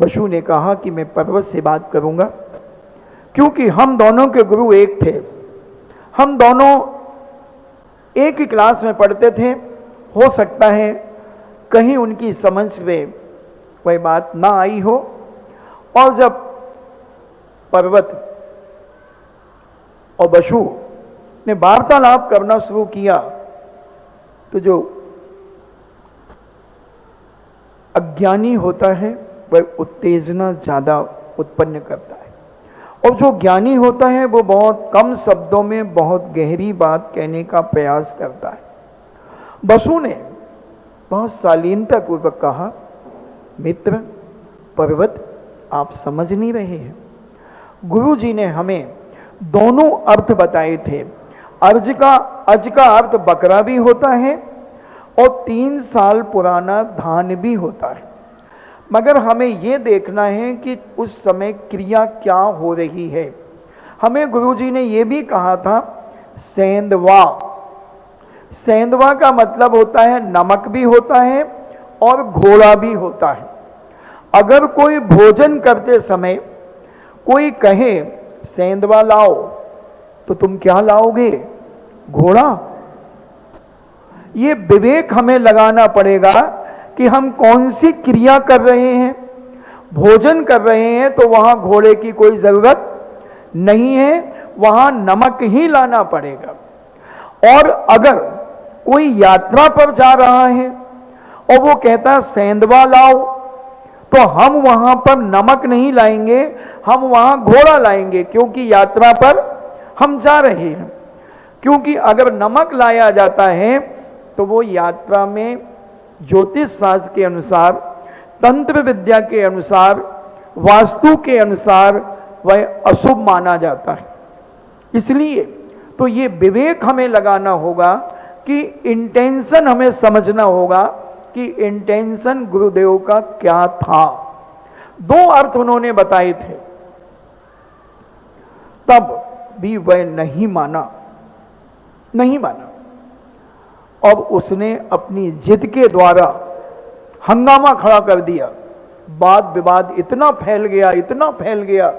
बसु ने कहा कि मैं पर्वत से बात करूंगा, क्योंकि हम दोनों के गुरु एक थे, हम दोनों एक ही क्लास में पढ़ते थे। हो सकता है कहीं उनकी समझ में कोई बात ना आई हो। और जब पर्वत और बसु ने वार्तालाप करना शुरू किया तो जो अज्ञानी होता है वह उत्तेजना ज्यादा उत्पन्न करता है, और जो ज्ञानी होता है वो बहुत कम शब्दों में बहुत गहरी बात कहने का प्रयास करता है। बसु ने बहुत शालीनता पूर्वक कहा, मित्र पर्वत, आप समझ नहीं रहे हैं। गुरु जी ने हमें दोनों अर्थ बताए थे। अज का अर्थ बकरा भी होता है और 3 साल पुराना धान भी होता है, मगर हमें यह देखना है कि उस समय क्रिया क्या हो रही है। हमें गुरुजी ने यह भी कहा था सेंधवा। सेंधवा का मतलब होता है नमक भी होता है और घोड़ा भी होता है। अगर कोई भोजन करते समय कोई कहे सेंधवा लाओ तो तुम क्या लाओगे? घोड़ा। ये विवेक हमें लगाना पड़ेगा कि हम कौन सी क्रिया कर रहे हैं। भोजन कर रहे हैं तो वहां घोड़े की कोई जरूरत नहीं है, वहां नमक ही लाना पड़ेगा। और अगर कोई यात्रा पर जा रहा है और वो कहता है सेंधवा लाओ, तो हम वहां पर नमक नहीं लाएंगे, हम वहां घोड़ा लाएंगे, क्योंकि यात्रा पर हम जा रहे हैं। क्योंकि अगर नमक लाया जाता है तो वो यात्रा में ज्योतिष शास्त्र के अनुसार, तंत्र विद्या के अनुसार, वास्तु के अनुसार वह अशुभ माना जाता है। इसलिए तो ये विवेक हमें लगाना होगा कि इंटेंशन हमें समझना होगा कि इंटेंशन गुरुदेव का क्या था। 2 अर्थ उन्होंने बताए थे, तब भी वह नहीं माना। अब उसने अपनी जिद के द्वारा हंगामा खड़ा कर दिया। वाद विवाद इतना फैल गया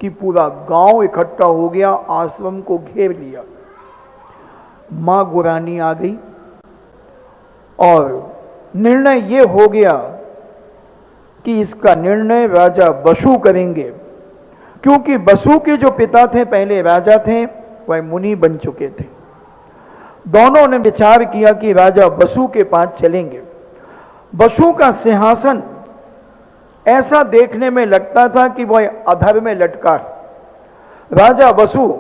कि पूरा गांव इकट्ठा हो गया, आश्रम को घेर लिया। मां गुरानी आ गई और निर्णय यह हो गया कि इसका निर्णय राजा बसु करेंगे, क्योंकि बसु के जो पिता थे पहले राजा थे, वह मुनि बन चुके थे। दोनों ने विचार किया कि राजा बसु के पास चलेंगे। बसु का सिंहासन ऐसा देखने में लगता था कि वह अधर में लटका है। राजा बसु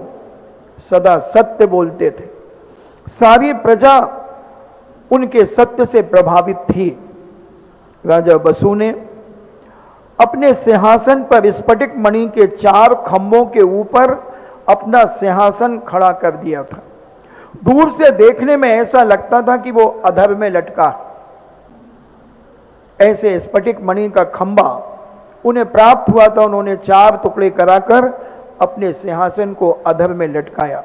सदा सत्य बोलते थे, सारी प्रजा उनके सत्य से प्रभावित थी। राजा बसु ने अपने सिंहासन पर स्फटिक मणि के 4 खंभों के ऊपर अपना सिंहासन खड़ा कर दिया था। दूर से देखने में ऐसा लगता था कि वो अधर में लटका। ऐसे स्फटिक मणि का खंभा उन्हें प्राप्त हुआ था। उन्होंने 4 टुकड़े कराकर अपने सिंहासन को अधर में लटकाया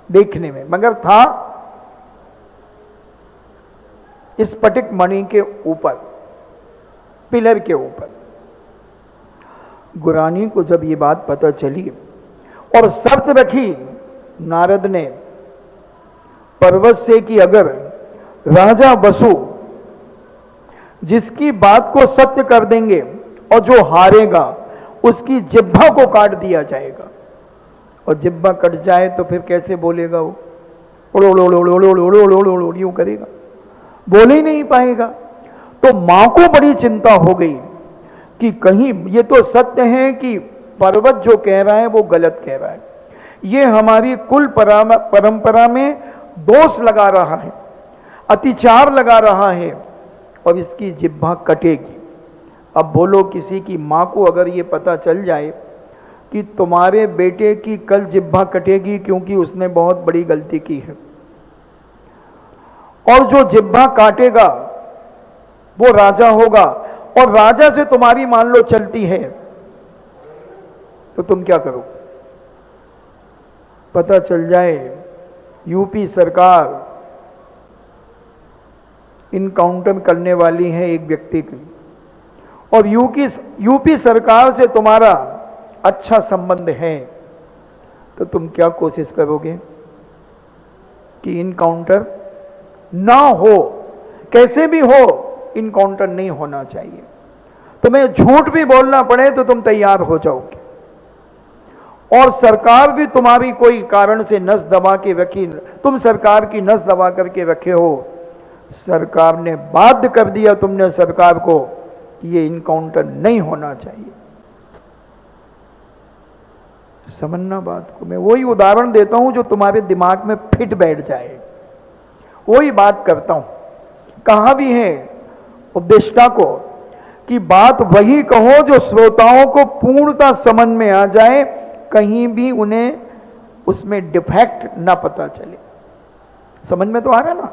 देखने में, मगर था स्फटिक मणि के ऊपर, पिलर के ऊपर। गुरानी को जब ये बात पता चली और शर्त रखी नारद ने पर्वत से कि अगर राजा बसु जिसकी बात को सत्य कर देंगे और जो हारेगा उसकी जिह्वा को काट दिया जाएगा, और जिह्वा कट जाए तो फिर कैसे बोलेगा? वो यूं करेगा, बोल ही नहीं पाएगा। तो मां को बड़ी चिंता हो गई कि कहीं ये तो सत्य है कि पर्वत जो कह रहा है वो गलत कह रहा है, ये हमारी कुल परंपरा में दोष लगा रहा है, अतिचार लगा रहा है, और इसकी जिह्वा कटेगी। अब बोलो, किसी की मां को अगर ये पता चल जाए कि तुम्हारे बेटे की कल जिह्वा कटेगी क्योंकि उसने बहुत बड़ी गलती की है, और जो जिह्वा काटेगा वो राजा होगा, और राजा से तुम्हारी मान लो चलती है, तो तुम क्या करो? पता चल जाए यूपी सरकार इनकाउंटर करने वाली है एक व्यक्ति की, और यूपी सरकार से तुम्हारा अच्छा संबंध है, तो तुम क्या कोशिश करोगे कि इनकाउंटर ना हो, कैसे भी हो इनकाउंटर नहीं होना चाहिए। तुम्हें झूठ भी बोलना पड़े तो तुम तैयार हो जाओगे। और सरकार भी तुम्हारी कोई कारण से नस दबा के रखी, तुम सरकार की नस दबा करके रखे हो, सरकार ने बाध्य कर दिया तुमने सरकार को कि ये इनकाउंटर नहीं होना चाहिए। समझना बात को। मैं वही उदाहरण देता हूं जो तुम्हारे दिमाग में फिट बैठ जाए, वही बात करता हूं। कहा भी है उपदेष्टा को कि बात वही कहो जो श्रोताओं को पूर्णता समझ में आ जाए, कहीं भी उन्हें उसमें डिफेक्ट ना पता चले। समझ में तो आ रहा ना?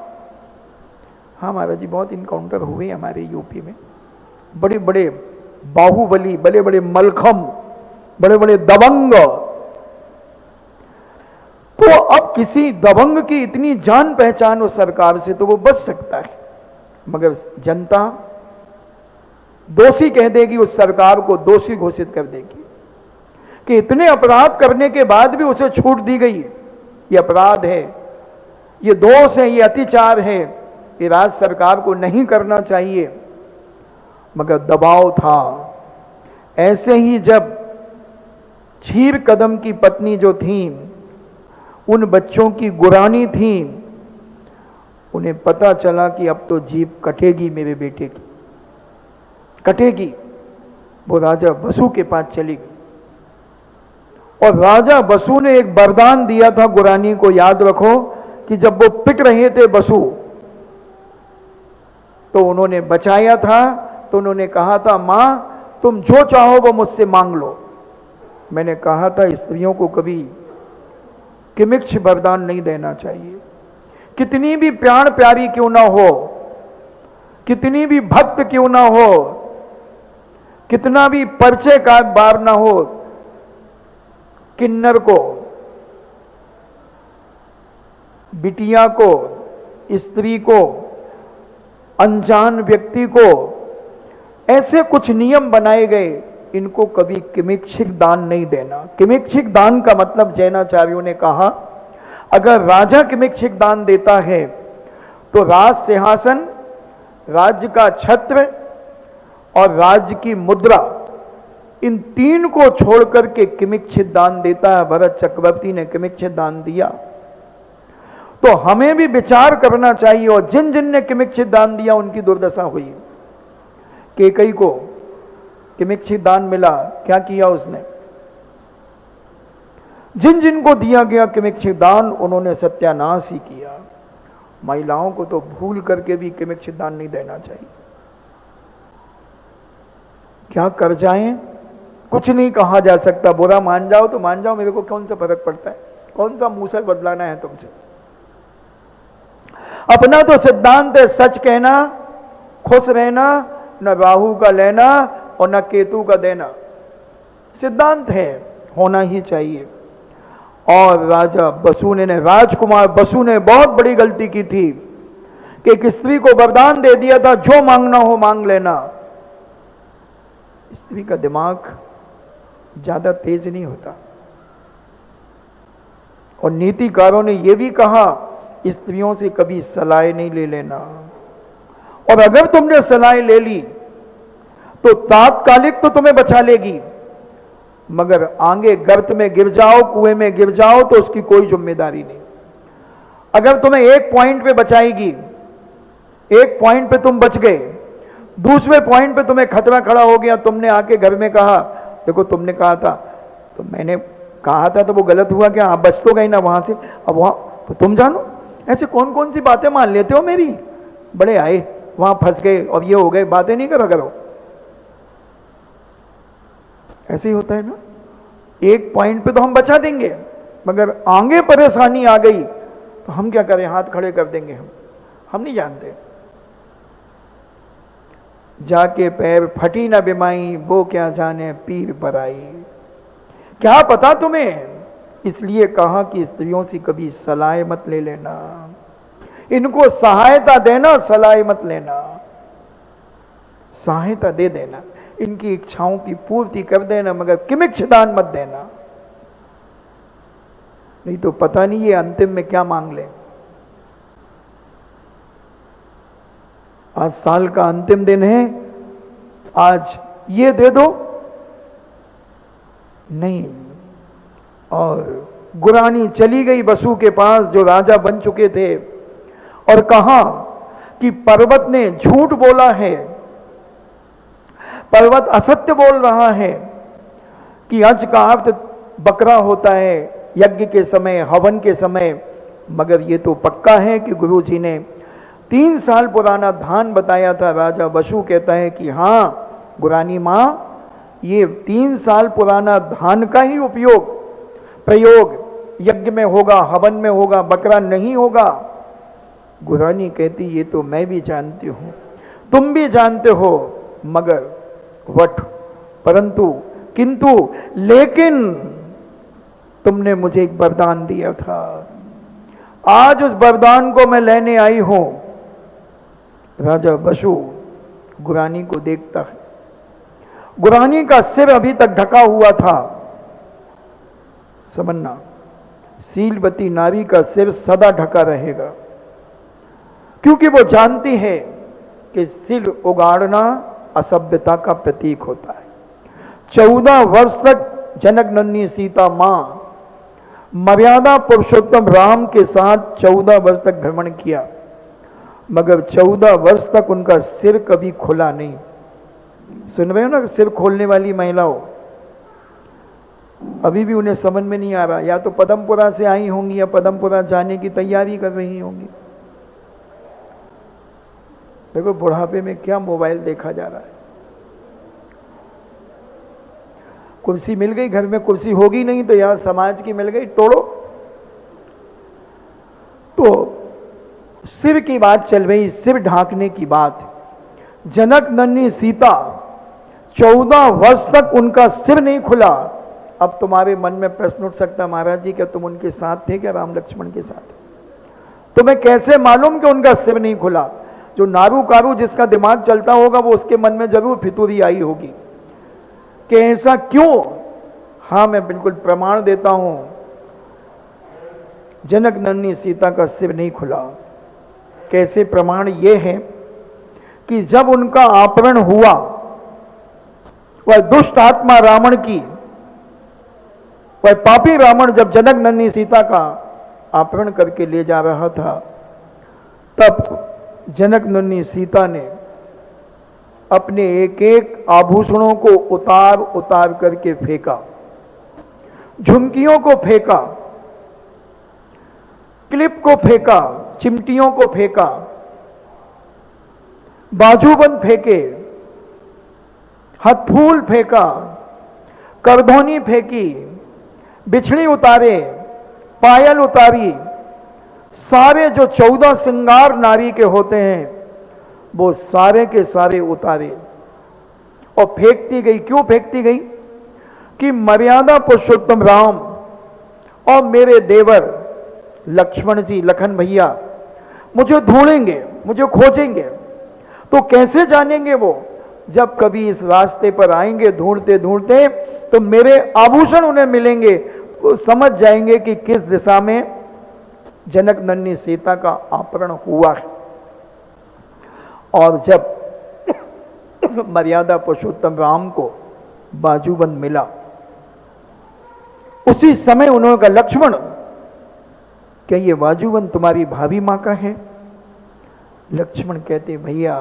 हाँ महाराज जी, बहुत इनकाउंटर हुए हमारे यूपी में। बड़े बड़े बाहुबली, बड़े बड़े मलखम, बड़े बड़े दबंग। तो अब किसी दबंग की इतनी जान पहचान हो सरकार से तो वो बच सकता है, मगर जनता दोषी कह देगी, उस सरकार को दोषी घोषित कर देगी कि इतने अपराध करने के बाद भी उसे छूट दी गई। ये अपराध है, ये दोष है, ये अत्याचार है, ये राज्य सरकार को नहीं करना चाहिए, मगर दबाव था। ऐसे ही जब छीर कदम की पत्नी जो थी, उन बच्चों की गुरानी थी, उन्हें पता चला कि अब तो जीभ कटेगी मेरे बेटे की, कटेगी। वो राजा बसु के पास चली गई और राजा बसु ने एक वरदान दिया था गुरानी को, याद रखो, कि जब वो पिट रहे थे बसु तो उन्होंने बचाया था। तो उन्होंने कहा था, मां तुम जो चाहो वो मुझसे मांग लो। मैंने कहा था स्त्रियों को कभी किमिक्ष वरदान नहीं देना चाहिए, कितनी भी प्यार प्यारी क्यों ना हो, कितनी भी भक्त क्यों ना हो, कितना भी परिचय का बार ना हो, किन्नर को, बिटिया को, स्त्री को, अनजान व्यक्ति को, ऐसे कुछ नियम बनाए गए, इनको कभी किमिक्षिक दान नहीं देना। किमिक्षिक दान का मतलब जैनाचार्यों ने कहा, अगर राजा किमिक्षिक दान देता है तो राज सिंहासन, राज्य का छत्र और राज्य की मुद्रा, इन तीन को छोड़ करके किमिक्षित दान देता है। भरत चक्रवर्ती ने किमिक्षित दान दिया, तो हमें भी विचार करना चाहिए। और जिन जिन ने किमिक्षित दान दिया उनकी दुर्दशा हुई। केकई को किमिक्षित दान मिला, क्या किया उसने? जिन जिन को दिया गया किमिक्षित दान, उन्होंने सत्यानाश ही किया। महिलाओं को तो भूल करके भी किमिक्षित दान नहीं देना चाहिए। क्या कर जाएं, कुछ नहीं कहा जा सकता। बुरा मान जाओ तो मान जाओ, मेरे को कौन सा फर्क पड़ता है, कौन सा मूसर बदलाना है तुमसे। अपना तो सिद्धांत है सच कहना, खुश रहना, न राहु का लेना और न केतु का देना। सिद्धांत है, होना ही चाहिए। और राजा बसु ने, राजकुमार बसु ने बहुत बड़ी गलती की थी कि एक स्त्री को वरदान दे दिया था, जो मांगना हो मांग लेना। स्त्री का दिमाग ज्यादा तेज नहीं होता। और नीतिकारों ने यह भी कहा, स्त्रियों से कभी सलाह नहीं ले लेना, और अगर तुमने सलाह ले ली तो तात्कालिक तो तुम्हें बचा लेगी, मगर आगे गर्त में गिर जाओ, कुएं में गिर जाओ तो उसकी कोई जिम्मेदारी नहीं। अगर तुम्हें एक पॉइंट पे बचाएगी, एक पॉइंट पे तुम बच गए, दूसरे पॉइंट पे तुम्हें खतरा खड़ा हो गया, तुमने आके घर में कहा, देखो तुमने कहा था, तो मैंने कहा था तो वो गलत हुआ क्या? आप बच तो गई ना वहां से, अब वहां तो तुम जानो। ऐसे कौन कौन सी बातें मान लेते हो मेरी, बड़े आए वहां फंस गए और ये हो गए, बातें नहीं करा करो। ऐसे ही होता है ना, एक पॉइंट पे तो हम बचा देंगे, मगर आगे परेशानी आ गई तो हम क्या करें, हाथ खड़े कर देंगे। हम नहीं जानते। जाके पैर फटी ना बिमाई, वो क्या जाने पीर बराई। क्या पता तुम्हें, इसलिए कहा कि स्त्रियों से कभी सलाह मत ले लेना, इनको सहायता देना, सलाह मत लेना, सहायता दे देना। इनकी इच्छाओं की पूर्ति कर देना, मगर किमिच्छदान मत देना, नहीं तो पता नहीं ये अंतिम में क्या मांग ले। आज साल का अंतिम दिन है, आज ये दे दो, नहीं। और गुरानी चली गई वसु के पास जो राजा बन चुके थे, और कहा कि पर्वत ने झूठ बोला है, पर्वत असत्य बोल रहा है कि अज का अर्थ बकरा होता है यज्ञ के समय, हवन के समय, मगर ये तो पक्का है कि गुरु जी ने 3 साल पुराना धान बताया था। राजा वसु कहता है कि हां गुरानी मां, ये 3 साल पुराना धान का ही प्रयोग यज्ञ में होगा, हवन में होगा, बकरा नहीं होगा। गुरानी कहती ये तो मैं भी जानती हूं, तुम भी जानते हो, मगर वट परंतु किंतु लेकिन तुमने मुझे एक वरदान दिया था, आज उस वरदान को मैं लेने आई हूं। राजा वसु गुरानी को देखता है, गुरानी का सिर अभी तक ढका हुआ था। समझना, शीलवती नारी का सिर सदा ढका रहेगा, क्योंकि वो जानती है कि सिर उगाड़ना असभ्यता का प्रतीक होता है। 14 वर्ष तक जनक नंदिनी सीता मां मर्यादा पुरुषोत्तम राम के साथ 14 वर्ष तक भ्रमण किया, मगर 14 वर्ष तक उनका सिर कभी खुला नहीं। सुन रहे हो ना, सिर खोलने वाली महिलाओं, अभी भी उन्हें समझ में नहीं आ रहा, या तो पदमपुरा से आई होंगी या पदमपुरा जाने की तैयारी कर रही होंगी। देखो बुढ़ापे में क्या मोबाइल देखा जा रहा है। कुर्सी मिल गई, घर में कुर्सी होगी नहीं तो यहां समाज की मिल गई, तोड़ो। तो सिर की बात चल रही, सिर ढांकने की बात। जनक नंदिनी सीता 14 वर्ष तक उनका सिर नहीं खुला। अब तुम्हारे मन में प्रश्न उठ सकता, महाराज जी क्या तुम उनके साथ थे क्या, राम लक्ष्मण के साथ? तुम्हें कैसे मालूम कि उनका सिर नहीं खुला? जो नारू कारू जिसका दिमाग चलता होगा वो उसके मन में जरूर फितूरी आई होगी कि ऐसा क्यों। हां मैं बिल्कुल प्रमाण देता हूं, जनक नंदिनी सीता का सिर नहीं खुला। कैसे प्रमाण? ये है कि जब उनका अपहरण हुआ, वह दुष्ट आत्मा रावण की, वह पापी रावण जब जनक नंदिनी सीता का अपहरण करके ले जा रहा था, तब जनक नंदिनी सीता ने अपने एक एक आभूषणों को उतार उतार करके फेंका, झुमकियों को फेंका, क्लिप को फेंका, चिमटियों को फेंका, बाजूबंद फेंके, हथफूल फेंका, करधोनी फेंकी, बिछड़ी उतारे, पायल उतारी, सारे जो 14 श्रृंगार नारी के होते हैं वो सारे के सारे उतारे और फेंकती गई। क्यों फेंकती गई? कि मर्यादा पुरुषोत्तम राम और मेरे देवर लक्ष्मण जी, लखन भैया मुझे ढूंढेंगे, मुझे खोजेंगे। तो कैसे जानेंगे वो? जब कभी इस रास्ते पर आएंगे ढूंढते ढूंढते तो मेरे आभूषण उन्हें मिलेंगे, वो समझ जाएंगे कि किस दिशा में जनक नंदिनी सीता का अपहरण हुआ है। और जब मर्यादा पुरुषोत्तम राम को बाजूबंद मिला, उसी समय उन्होंने कहा, लक्ष्मण क्या ये बाजूबंद तुम्हारी भाभी मां का है? लक्ष्मण कहते, भैया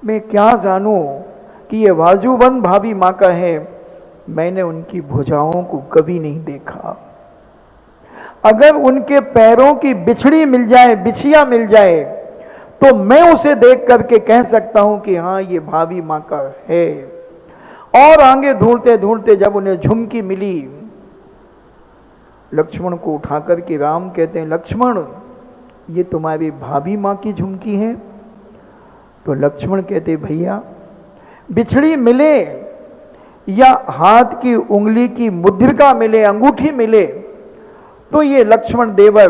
मैं क्या जानूं कि ये बाजूबंद भाभी मां का है, मैंने उनकी भुजाओं को कभी नहीं देखा। अगर उनके पैरों की बिछड़ी मिल जाए, बिछिया मिल जाए, तो मैं उसे देख करके कह सकता हूं कि हां ये भाभी मां का है। और आगे ढूंढते ढूंढते जब उन्हें झुमकी मिली, लक्ष्मण को उठा करके राम कहते हैं, लक्ष्मण ये तुम्हारी भाभी मां की झुमकी है? तो लक्ष्मण कहते, भैया बिछड़ी मिले या हाथ की उंगली की मुद्रिका मिले, अंगूठी मिले, तो ये लक्ष्मण देवर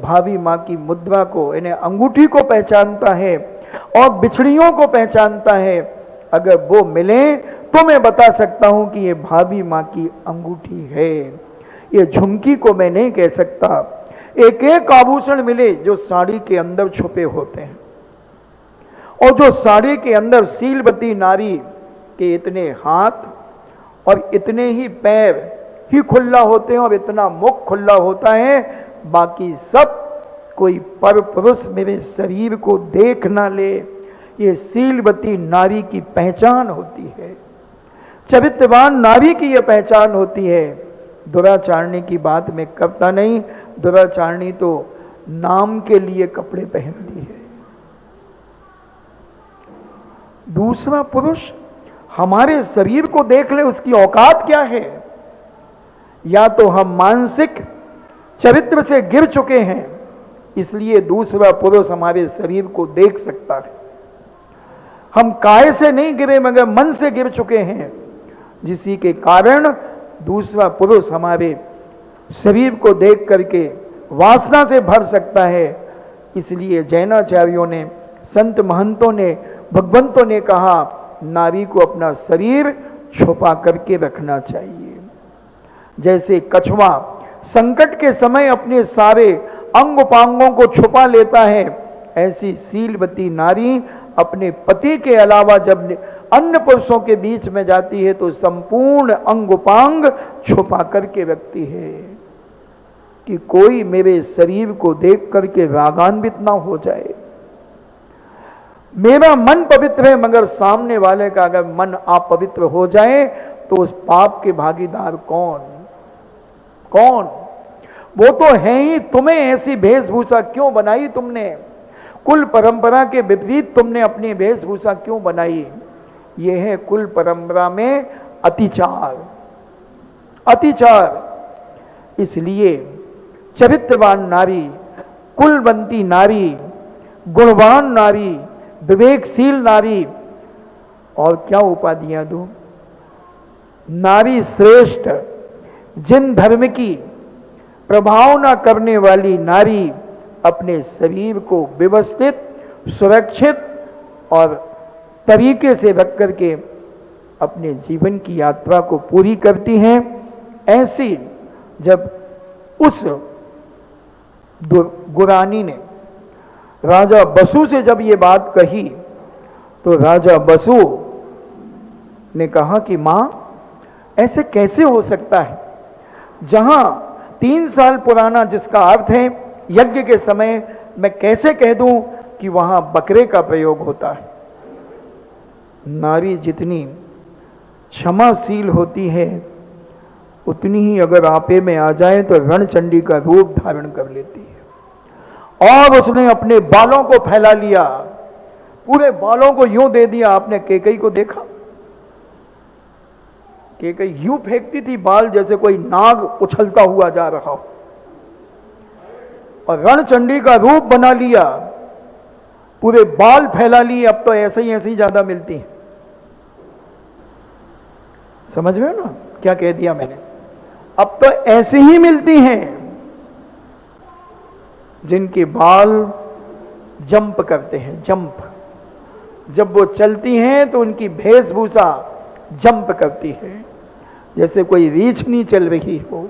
भाभी मां की मुद्रा को, यानी अंगूठी को पहचानता है और बिछड़ियों को पहचानता है। अगर वो मिले तो मैं बता सकता हूं कि ये भाभी मां की अंगूठी है। ये झुमकी को मैं नहीं कह सकता। एक एक आभूषण मिले जो साड़ी के अंदर छुपे होते हैं, और जो साड़ी के अंदर सीलवती नारी के इतने हाथ और इतने ही पैर ही खुला होते हैं और इतना मुख खुला होता है, बाकी सब कोई पर पुरुष मेरे शरीर को देख ना ले, ये सीलवती नारी की पहचान होती है, चरित्रवान नारी की यह पहचान होती है। दुराचारणी की बात मैं करता नहीं, दुराचारणी तो नाम के लिए कपड़े पहनती है। दूसरा पुरुष हमारे शरीर को देख ले, उसकी औकात क्या है। या तो हम मानसिक चरित्र से गिर चुके हैं, इसलिए दूसरा पुरुष हमारे शरीर को देख सकता है। हम काय से नहीं गिरे मगर मन से गिर चुके हैं, जिसी के कारण दूसरा पुरुष हमारे शरीर को देख करके वासना से भर सकता है। इसलिए जैनाचार्यों ने, संत महंतों ने, भगवंतों ने कहा नारी को अपना शरीर छुपा करके रखना चाहिए। जैसे कछुआ संकट के समय अपने सारे अंग उपांगों को छुपा लेता है, ऐसी सीलवती नारी अपने पति के अलावा जब अन्य पुरुषों के बीच में जाती है तो संपूर्ण अंग उपांग छुपा करके रखती है कि कोई मेरे शरीर को देख करके रागान्वित ना हो जाए। मेरा मन पवित्र है मगर सामने वाले का अगर मन अपवित्र हो जाए तो उस पाप के भागीदार कौन? वो तो है ही। तुम्हें ऐसी वेशभूषा क्यों बनाई तुमने? कुल परंपरा के विपरीत तुमने अपनी वेशभूषा क्यों बनाई? यह है कुल परंपरा में अतिचार। इसलिए चरित्रवान नारी, कुलवंती नारी, गुणवान नारी, विवेकशील नारी, और क्या उपाधियां दूं, नारी श्रेष्ठ, जिन धर्म की प्रभाव न करने वाली नारी अपने शरीर को व्यवस्थित, सुरक्षित और तरीके से रख करके अपने जीवन की यात्रा को पूरी करती हैं। ऐसी जब उस गुरानी ने राजा बसु से जब ये बात कही तो राजा बसु ने कहा कि मां, ऐसे कैसे हो सकता है? जहां 3 साल पुराना, जिसका अर्थ है यज्ञ के समय, मैं कैसे कह दूं कि वहां बकरे का प्रयोग होता है? नारी जितनी क्षमाशील होती है उतनी ही अगर आपे में आ जाए तो रणचंडी का रूप धारण कर लेती है। और उसने अपने बालों को फैला लिया, पूरे बालों को यूं दे दिया। आपने कैकेयी को देखा? कैकेयी यूं फेंकती थी बाल जैसे कोई नाग उछलता हुआ जा रहा हो, और रणचंडी का रूप बना लिया, पूरे बाल फैला लिए। अब तो ऐसे ही ज्यादा मिलती हैं। समझ में ना क्या कह दिया मैंने? अब तो ऐसे ही मिलती हैं जिनके बाल जंप करते हैं, जंप। जब वो चलती हैं तो उनकी वेशभूषा जंप करती है, जैसे कोई रीछ नहीं चल रही हो।